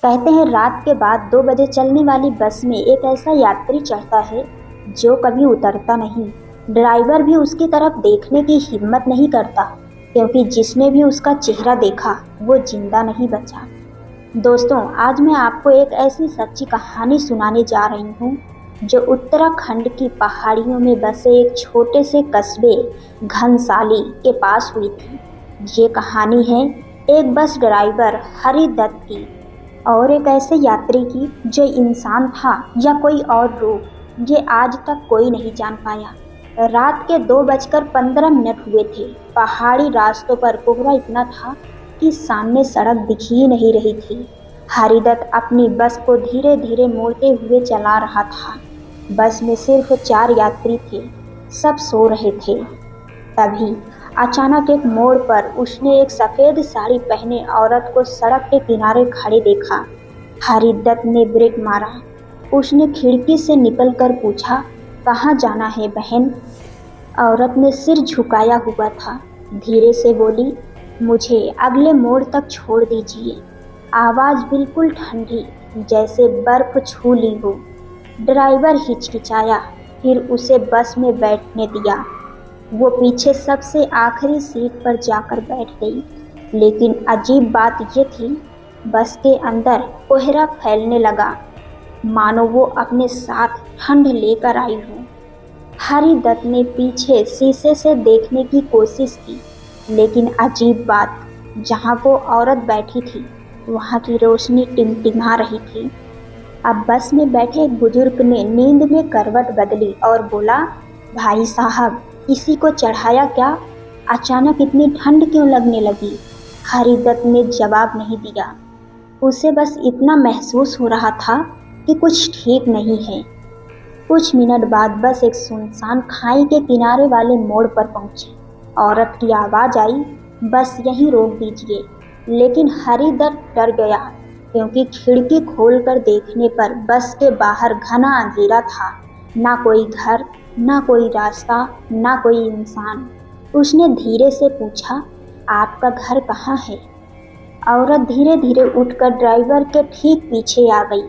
कहते हैं रात के बाद 2 बजे चलने वाली बस में एक ऐसा यात्री चढ़ता है जो कभी उतरता नहीं। ड्राइवर भी उसकी तरफ देखने की हिम्मत नहीं करता, क्योंकि जिसने भी उसका चेहरा देखा वो जिंदा नहीं बचा। दोस्तों, आज मैं आपको एक ऐसी सच्ची कहानी सुनाने जा रही हूँ जो उत्तराखंड की पहाड़ियों में बसे एक छोटे से कस्बे घनसाली के पास हुई थी। ये कहानी है एक बस ड्राइवर हरि दत्त की और एक ऐसे यात्री की जो इंसान था या कोई और रूप, ये आज तक कोई नहीं जान पाया। रात के 2:15 हुए थे। पहाड़ी रास्तों पर कोहरा इतना था कि सामने सड़क दिख ही नहीं रही थी। हरिदत्त अपनी बस को धीरे धीरे मोड़ते हुए चला रहा था। बस में सिर्फ 4 यात्री थे, सब सो रहे थे। तभी अचानक एक मोड़ पर उसने एक सफ़ेद साड़ी पहने औरत को सड़क के किनारे खड़े देखा। हरिदत्त ने ब्रेक मारा। उसने खिड़की से निकलकर पूछा, कहाँ जाना है बहन? औरत ने सिर झुकाया हुआ था। धीरे से बोली, मुझे अगले मोड़ तक छोड़ दीजिए। आवाज़ बिल्कुल ठंडी, जैसे बर्फ छू ली हो। ड्राइवर हिचकिचाया, फिर उसे बस में बैठने दिया। वो पीछे सबसे आखिरी सीट पर जाकर बैठ गई। लेकिन अजीब बात ये थी, बस के अंदर कोहरा फैलने लगा, मानो वो अपने साथ ठंड लेकर आई हो। हरिदत्त ने पीछे शीशे से देखने की कोशिश की, लेकिन अजीब बात, जहाँ वो औरत बैठी थी वहाँ की रोशनी टिमटिमा रही थी। अब बस में बैठे एक बुजुर्ग ने नींद में करवट बदली और बोला, भाई साहब, किसी को चढ़ाया क्या? अचानक इतनी ठंड क्यों लगने लगी? हरिदत्त ने जवाब नहीं दिया। उसे बस इतना महसूस हो रहा था कि कुछ ठीक नहीं है। कुछ मिनट बाद बस एक सुनसान खाई के किनारे वाले मोड़ पर पहुंची। औरत की आवाज़ आई, बस यहीं रोक दीजिए। लेकिन हरिदत्त डर गया, क्योंकि खिड़की खोलकर देखने पर बस के बाहर घना अंधेरा था। ना कोई घर, ना कोई रास्ता, ना कोई इंसान। उसने धीरे से पूछा, आपका घर कहाँ है? औरत धीरे धीरे उठकर ड्राइवर के ठीक पीछे आ गई।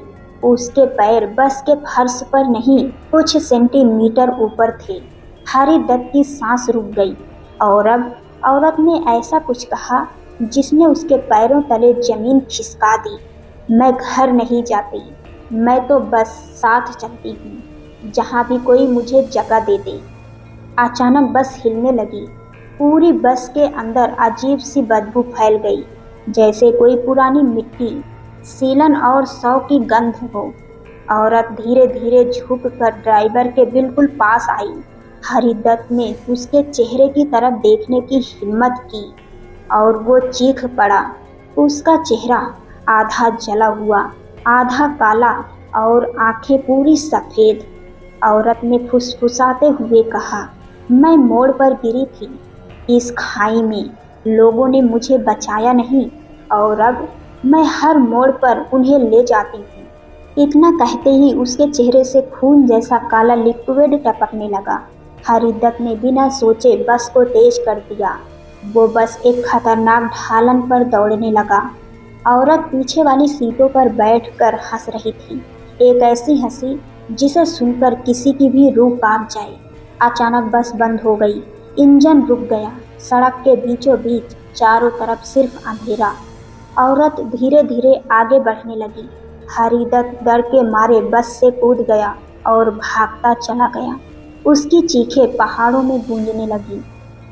उसके पैर बस के फर्श पर नहीं, कुछ सेंटीमीटर ऊपर थे। हरिदत्त की सांस रुक गई और अब औरत ने ऐसा कुछ कहा जिसने उसके पैरों तले जमीन खिसका दी। मैं घर नहीं जाती, मैं तो बस साथ चलती हूँ, जहाँ भी कोई मुझे जगह दे दे। अचानक बस हिलने लगी। पूरी बस के अंदर अजीब सी बदबू फैल गई, जैसे कोई पुरानी मिट्टी, सीलन और शव की गंध हो। औरत धीरे धीरे झुककर ड्राइवर के बिल्कुल पास आई। हरिदत्त ने उसके चेहरे की तरफ देखने की हिम्मत की और वो चीख पड़ा। उसका चेहरा आधा जला हुआ, आधा काला और आंखें पूरी सफ़ेद। औरत ने फुसफुसाते हुए कहा, मैं मोड़ पर गिरी थी, इस खाई में लोगों ने मुझे बचाया नहीं और अब मैं हर मोड़ पर उन्हें ले जाती हूँ। इतना कहते ही उसके चेहरे से खून जैसा काला लिक्विड टपकने लगा। हरिदत्त ने बिना सोचे बस को तेज कर दिया। वो बस एक खतरनाक ढालन पर दौड़ने लगा। औरत पीछे वाली सीटों पर बैठकर हंस रही थी, एक ऐसी हंसी जिसे सुनकर किसी की भी रूह कांप जाए। अचानक बस बंद हो गई, इंजन रुक गया। सड़क के बीचों बीच चारों तरफ सिर्फ अंधेरा। औरत धीरे धीरे आगे बढ़ने लगी। हरिदत्त डर के मारे बस से कूद गया और भागता चला गया। उसकी चीखें पहाड़ों में गूंजने लगी।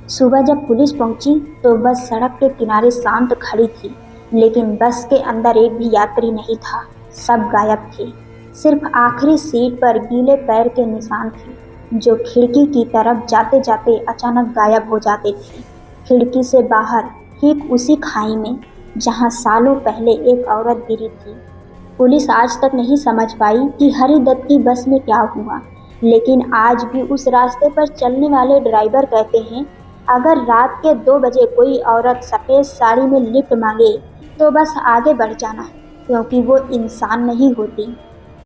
सुबह जब पुलिस पहुंची तो बस सड़क के किनारे शांत खड़ी थी, लेकिन बस के अंदर एक भी यात्री नहीं था। सब गायब थे। सिर्फ आखिरी सीट पर गीले पैर के निशान थे, जो खिड़की की तरफ जाते जाते अचानक गायब हो जाते थे। खिड़की से बाहर, ठीक उसी खाई में जहां सालों पहले एक औरत गिरी थी। पुलिस आज तक नहीं समझ पाई कि हरिदत्त की बस में क्या हुआ, लेकिन आज भी उस रास्ते पर चलने वाले ड्राइवर कहते हैं, अगर रात के 2 बजे कोई औरत सफ़ेद साड़ी में लिफ्ट मांगे तो बस आगे बढ़ जाना, क्योंकि वो इंसान नहीं होती,